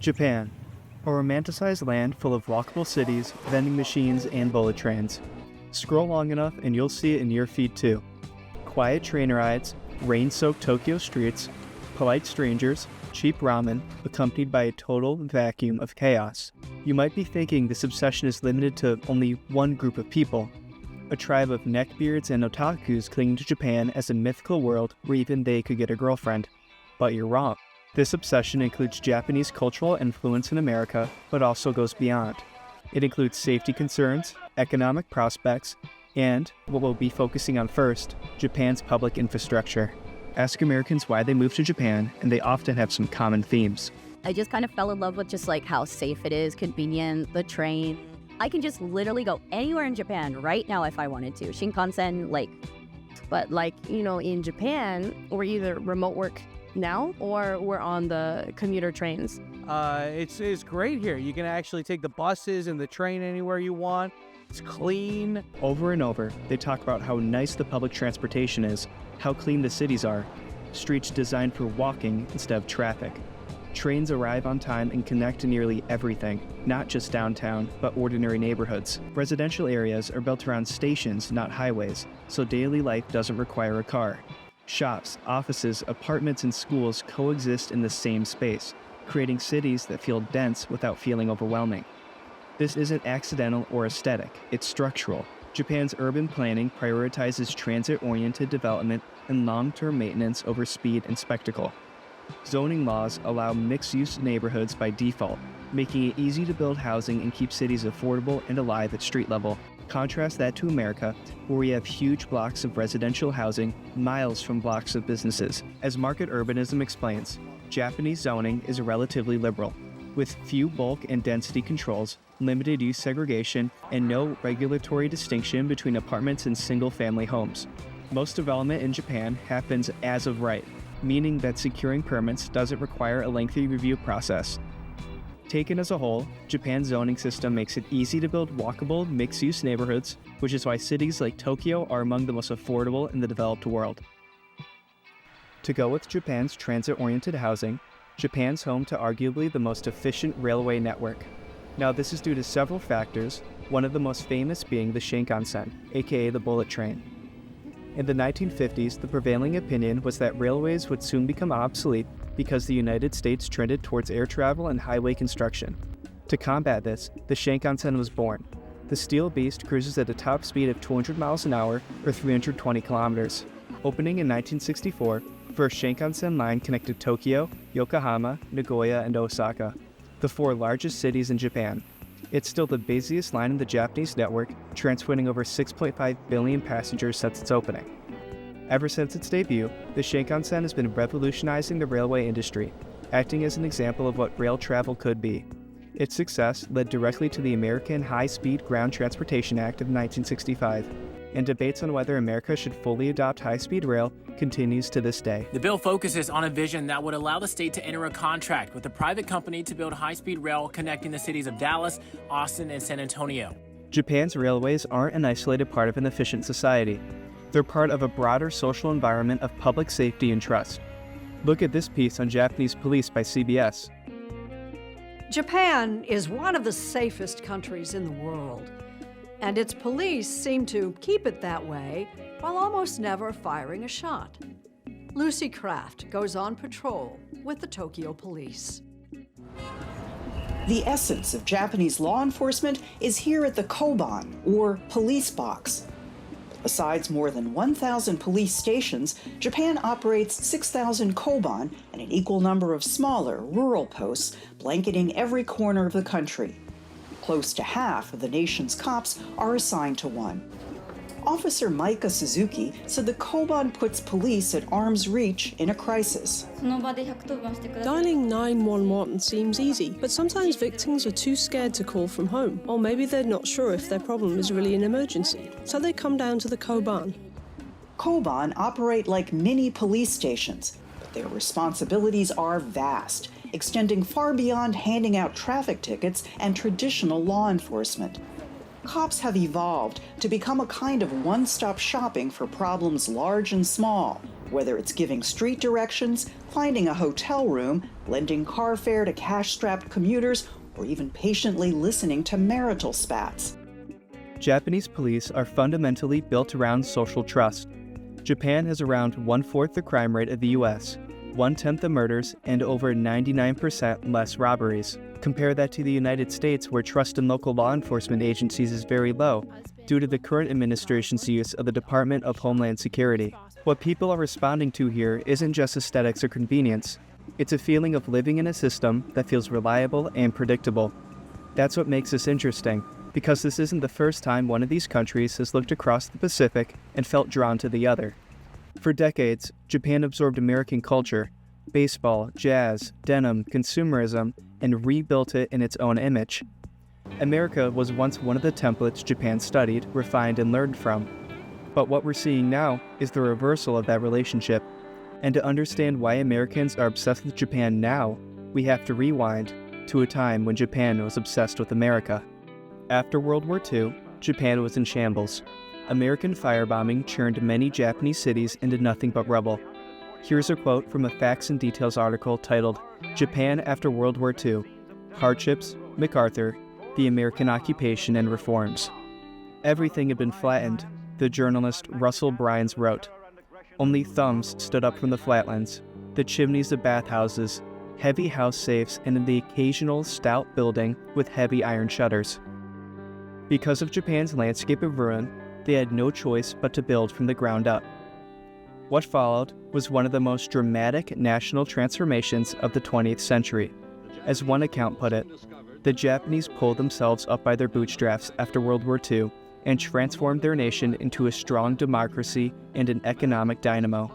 Japan, a romanticized land full of walkable cities, vending machines, and bullet trains. Scroll long enough and you'll see it in your feed too. Quiet train rides, rain-soaked Tokyo streets, polite strangers, cheap ramen, accompanied by a total vacuum of chaos. You might be thinking this obsession is limited to only one group of people, a tribe of neckbeards and otakus clinging to Japan as a mythical world where even they could get a girlfriend. But you're wrong. This obsession includes Japanese cultural influence in America, but also goes beyond. It includes safety concerns, economic prospects, and, what we'll be focusing on first, Japan's public infrastructure. Ask Americans why they moved to Japan, and they often have some common themes. I just kind of fell in love with just like how safe it is, convenient, the train. I can just literally go anywhere in Japan right now if I wanted to. Shinkansen, But in Japan, we're either remote work now or we're on the commuter trains. It's great here. You can actually take the buses and the train anywhere you want. It's clean. Over and over, they talk about how nice the public transportation is, how clean the cities are, streets designed for walking instead of traffic. Trains arrive on time and connect to nearly everything, not just downtown, but ordinary neighborhoods. Residential areas are built around stations, not highways, so daily life doesn't require a car. Shops, offices, apartments, and schools coexist in the same space, creating cities that feel dense without feeling overwhelming. This isn't accidental or aesthetic, it's structural. Japan's urban planning prioritizes transit-oriented development and long-term maintenance over speed and spectacle. Zoning laws allow mixed-use neighborhoods by default, making it easy to build housing and keep cities affordable and alive at street level. Contrast that to America, where we have huge blocks of residential housing miles from blocks of businesses. As market urbanism explains, Japanese zoning is relatively liberal, with few bulk and density controls, limited use segregation, and no regulatory distinction between apartments and single-family homes. Most development in Japan happens as of right, meaning that securing permits doesn't require a lengthy review process. Taken as a whole, Japan's zoning system makes it easy to build walkable, mixed-use neighborhoods, which is why cities like Tokyo are among the most affordable in the developed world. To go with Japan's transit-oriented housing, Japan's home to arguably the most efficient railway network. Now, this is due to several factors, one of the most famous being the Shinkansen, aka the bullet train. In the 1950s, the prevailing opinion was that railways would soon become obsolete because the United States trended towards air travel and highway construction. To combat this, the Shinkansen was born. The steel beast cruises at a top speed of 200 miles an hour or 320 kilometers. Opening in 1964, the first Shinkansen line connected Tokyo, Yokohama, Nagoya, and Osaka, the four largest cities in Japan. It's still the busiest line in the Japanese network, transporting over 6.5 billion passengers since its opening. Ever since its debut, the Shinkansen has been revolutionizing the railway industry, acting as an example of what rail travel could be. Its success led directly to the American High-Speed Ground Transportation Act of 1965, and debates on whether America should fully adopt high-speed rail continues to this day. The bill focuses on a vision that would allow the state to enter a contract with a private company to build high-speed rail connecting the cities of Dallas, Austin, and San Antonio. Japan's railways aren't an isolated part of an efficient society. They're part of a broader social environment of public safety and trust. Look at this piece on Japanese police by CBS. Japan is one of the safest countries in the world, and its police seem to keep it that way while almost never firing a shot. Lucy Kraft goes on patrol with the Tokyo Police. The essence of Japanese law enforcement is here at the Koban, or police box. Besides more than 1,000 police stations, Japan operates 6,000 Koban and an equal number of smaller, rural posts blanketing every corner of the country. Close to half of the nation's cops are assigned to one. Officer Maika Suzuki said the Koban puts police at arm's reach in a crisis. Dialing 911 seems easy, but sometimes victims are too scared to call from home, or maybe they're not sure if their problem is really an emergency, so they come down to the Koban. Koban operate like mini police stations, but their responsibilities are vast, extending far beyond handing out traffic tickets and traditional law enforcement. Cops have evolved to become a kind of one-stop shopping for problems large and small, Whether it's giving street directions, finding a hotel room, lending car fare to cash-strapped commuters, or even patiently listening to marital spats. Japanese police are fundamentally built around social trust. Japan has around 1/4 the crime rate of the US, 1/10 the murders, and over 99% less robberies. Compare that to the United States, where trust in local law enforcement agencies is very low, due to the current administration's use of the Department of Homeland Security. What people are responding to here isn't just aesthetics or convenience. It's a feeling of living in a system that feels reliable and predictable. That's what makes this interesting, because this isn't the first time one of these countries has looked across the Pacific and felt drawn to the other. For decades, Japan absorbed American culture, baseball, jazz, denim, consumerism, and rebuilt it in its own image. America was once one of the templates Japan studied, refined, and learned from. But what we're seeing now is the reversal of that relationship. And to understand why Americans are obsessed with Japan now, we have to rewind to a time when Japan was obsessed with America. After World War II, Japan was in shambles. American firebombing churned many Japanese cities into nothing but rubble. Here's a quote from a Facts and Details article titled, "Japan After World War II, Hardships, MacArthur, the American Occupation and Reforms." Everything had been flattened, the journalist Russell Bryans wrote. Only thumbs stood up from the flatlands, the chimneys of bathhouses, heavy house safes, and the occasional stout building with heavy iron shutters. Because of Japan's landscape of ruin, they had no choice but to build from the ground up. What followed was one of the most dramatic national transformations of the 20th century. As one account put it, the Japanese pulled themselves up by their bootstraps after World War II and transformed their nation into a strong democracy and an economic dynamo.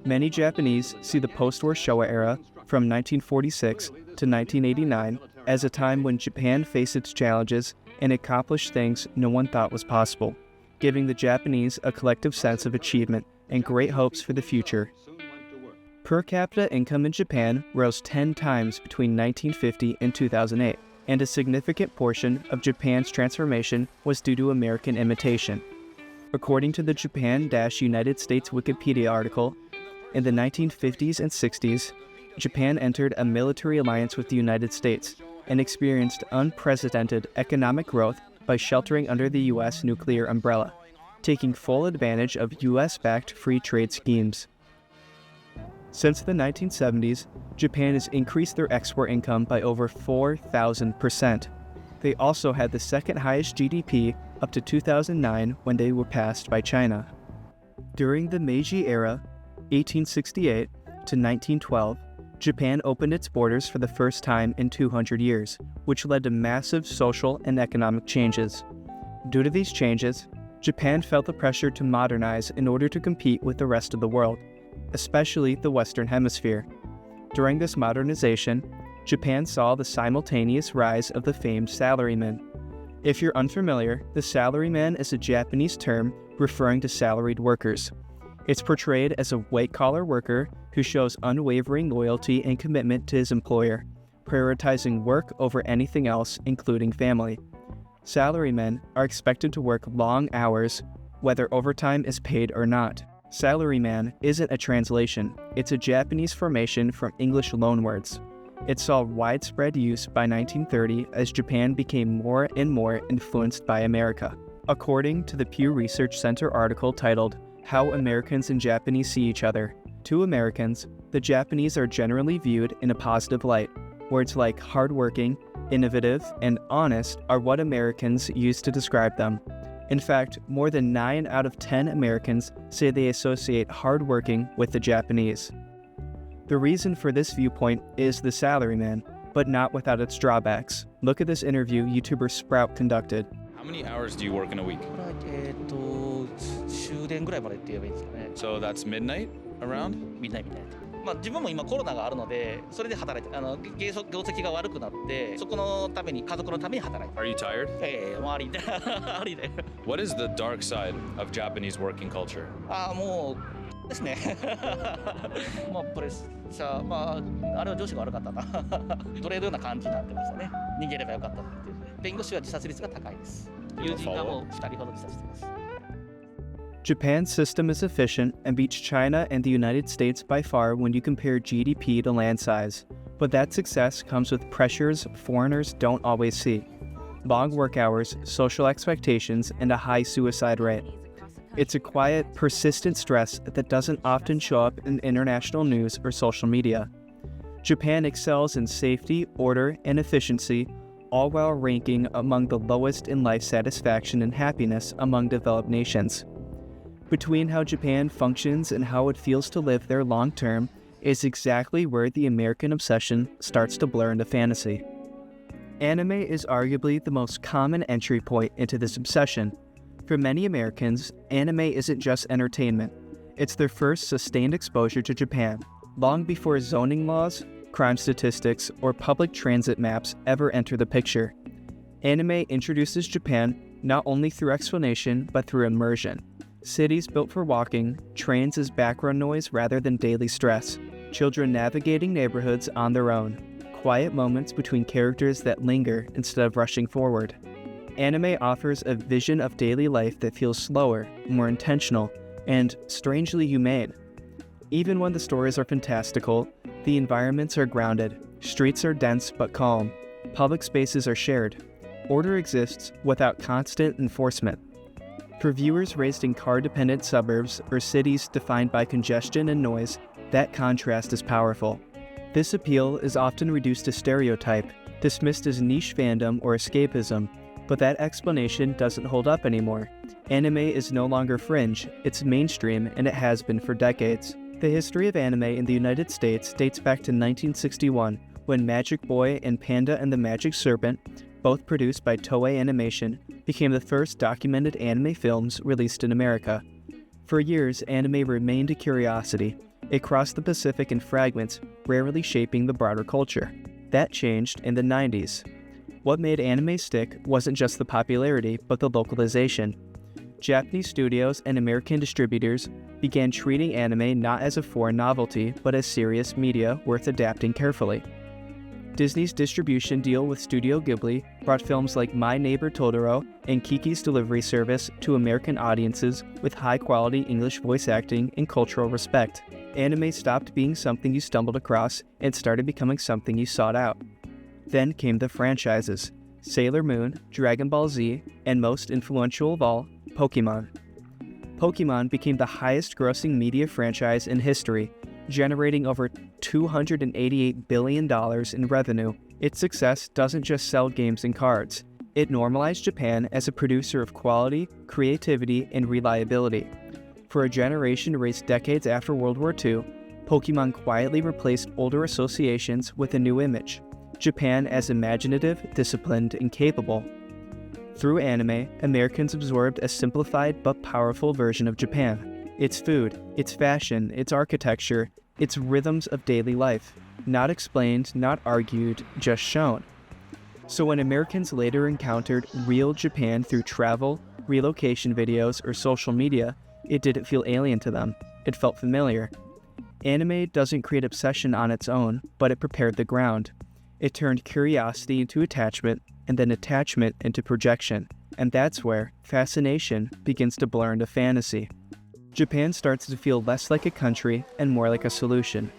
Many Japanese see the post-war Showa era, from 1946 to 1989, as a time when Japan faced its challenges and accomplished things no one thought was possible, giving the Japanese a collective sense of achievement and great hopes for the future. Per capita income in Japan rose 10 times between 1950 and 2008, and a significant portion of Japan's transformation was due to American imitation. According to the Japan-United States Wikipedia article, in the 1950s and 60s, Japan entered a military alliance with the United States and experienced unprecedented economic growth by sheltering under the U.S. nuclear umbrella, taking full advantage of U.S.-backed free trade schemes. Since the 1970s, Japan has increased their export income by over 4,000%. They also had the second highest GDP up to 2009 when they were passed by China. During the Meiji era, 1868 to 1912, Japan opened its borders for the first time in 200 years, which led to massive social and economic changes. Due to these changes, Japan felt the pressure to modernize in order to compete with the rest of the world, especially the Western Hemisphere. During this modernization, Japan saw the simultaneous rise of the famed salaryman. If you're unfamiliar, the salaryman is a Japanese term referring to salaried workers. It's portrayed as a white-collar worker who shows unwavering loyalty and commitment to his employer, prioritizing work over anything else, including family. Salarymen are expected to work long hours, whether overtime is paid or not. Salaryman isn't a translation, it's a Japanese formation from English loanwords. It saw widespread use by 1930 as Japan became more and more influenced by America. According to the Pew Research Center article titled, "How Americans and Japanese See Each Other," to Americans, the Japanese are generally viewed in a positive light. Words like hardworking, innovative, and honest are what Americans use to describe them. In fact, more than 9 out of 10 Americans say they associate hardworking with the Japanese. The reason for this viewpoint is the salaryman, but not without its drawbacks. Look at this interview YouTuber Sprout conducted. How many hours do you work in a week? 終電ぐらいまでって言えばいいですかね。 So that's midnight around? みんな。まあ自分も今コロナがあるので、それで働いて、業績が悪くなって、そこのために家族のために働いて。 Are you tired? もうありで、ありで。What is the dark side of Japanese working culture? もうですね。まあプレッシャー、まああれは上司が悪かったな。奴隷のような感じになってましたね。逃げればよかったっていうね。弁護士は自殺率が高いです。友人がもう2人ほど自殺してます。Japan's system is efficient and beats China and the United States by far when you compare GDP to land size. But that success comes with pressures foreigners don't always see. Long work hours, social expectations, and a high suicide rate. It's a quiet, persistent stress that doesn't often show up in international news or social media. Japan excels in safety, order, and efficiency, all while ranking among the lowest in life satisfaction and happiness among developed nations. Between how Japan functions and how it feels to live there long term is exactly where the American obsession starts to blur into fantasy. Anime is arguably the most common entry point into this obsession. For many Americans, anime isn't just entertainment. It's their first sustained exposure to Japan, long before zoning laws, crime statistics, or public transit maps ever enter the picture. Anime introduces Japan not only through explanation, but through immersion. Cities built for walking, trains as background noise rather than daily stress, children navigating neighborhoods on their own, quiet moments between characters that linger instead of rushing forward. Anime offers a vision of daily life that feels slower, more intentional, and strangely humane. Even when the stories are fantastical, the environments are grounded, streets are dense but calm, public spaces are shared. Order exists without constant enforcement. For viewers raised in car-dependent suburbs or cities defined by congestion and noise, that contrast is powerful. This appeal is often reduced to stereotype, dismissed as niche fandom or escapism, but that explanation doesn't hold up anymore. Anime is no longer fringe, it's mainstream, and it has been for decades. The history of anime in the United States dates back to 1961, when Magic Boy and Panda and the Magic Serpent, both produced by Toei Animation, became the first documented anime films released in America. For years, anime remained a curiosity. It crossed the Pacific in fragments, rarely shaping the broader culture. That changed in the 90s. What made anime stick wasn't just the popularity, but the localization. Japanese studios and American distributors began treating anime not as a foreign novelty, but as serious media worth adapting carefully. Disney's distribution deal with Studio Ghibli brought films like My Neighbor Totoro and Kiki's Delivery Service to American audiences with high-quality English voice acting and cultural respect. Anime stopped being something you stumbled across and started becoming something you sought out. Then came the franchises: Sailor Moon, Dragon Ball Z, and most influential of all, Pokémon. Pokémon became the highest-grossing media franchise in history, generating over $288 billion in revenue. Its success doesn't just sell games and cards. It normalized Japan as a producer of quality, creativity, and reliability. For a generation raised decades after World War II, Pokémon quietly replaced older associations with a new image: Japan as imaginative, disciplined, and capable. Through anime, Americans absorbed a simplified but powerful version of Japan. Its food, its fashion, its architecture, its rhythms of daily life. Not explained, not argued, just shown. So when Americans later encountered real Japan through travel, relocation videos, or social media, it didn't feel alien to them. It felt familiar. Anime doesn't create obsession on its own, but it prepared the ground. It turned curiosity into attachment, and then attachment into projection. And that's where fascination begins to blur into fantasy. Japan starts to feel less like a country and more like a solution.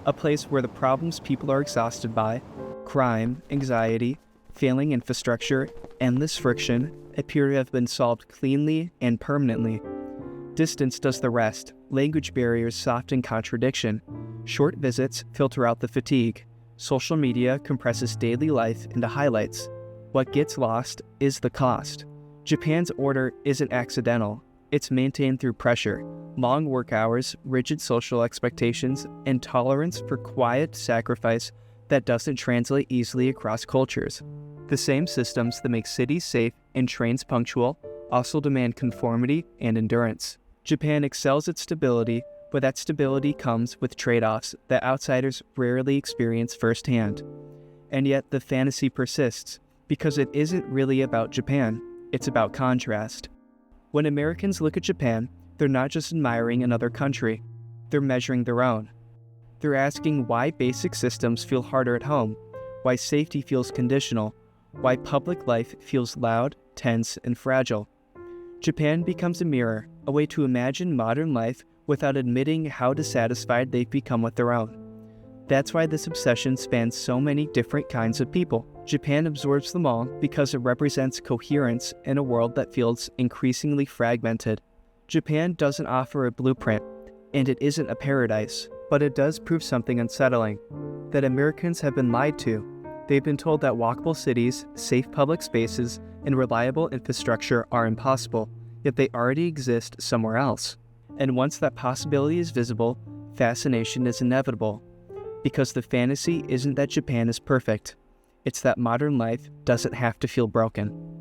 A place where the problems people are exhausted by, crime, anxiety, failing infrastructure, endless friction, appear to have been solved cleanly and permanently. Distance does the rest. Language barriers soften contradiction. Short visits filter out the fatigue. Social media compresses daily life into highlights. What gets lost is the cost. Japan's order isn't accidental. It's maintained through pressure, long work hours, rigid social expectations, and tolerance for quiet sacrifice that doesn't translate easily across cultures. The same systems that make cities safe and trains punctual also demand conformity and endurance. Japan excels at stability, but that stability comes with trade-offs that outsiders rarely experience firsthand. And yet the fantasy persists, because it isn't really about Japan, it's about contrast. When Americans look at Japan, they're not just admiring another country, they're measuring their own. They're asking why basic systems feel harder at home, why safety feels conditional, why public life feels loud, tense, and fragile. Japan becomes a mirror, a way to imagine modern life without admitting how dissatisfied they've become with their own. That's why this obsession spans so many different kinds of people. Japan absorbs them all because it represents coherence in a world that feels increasingly fragmented. Japan doesn't offer a blueprint, and it isn't a paradise, but it does prove something unsettling, that Americans have been lied to. They've been told that walkable cities, safe public spaces, and reliable infrastructure are impossible, yet they already exist somewhere else. And once that possibility is visible, fascination is inevitable. Because the fantasy isn't that Japan is perfect, it's that modern life doesn't have to feel broken.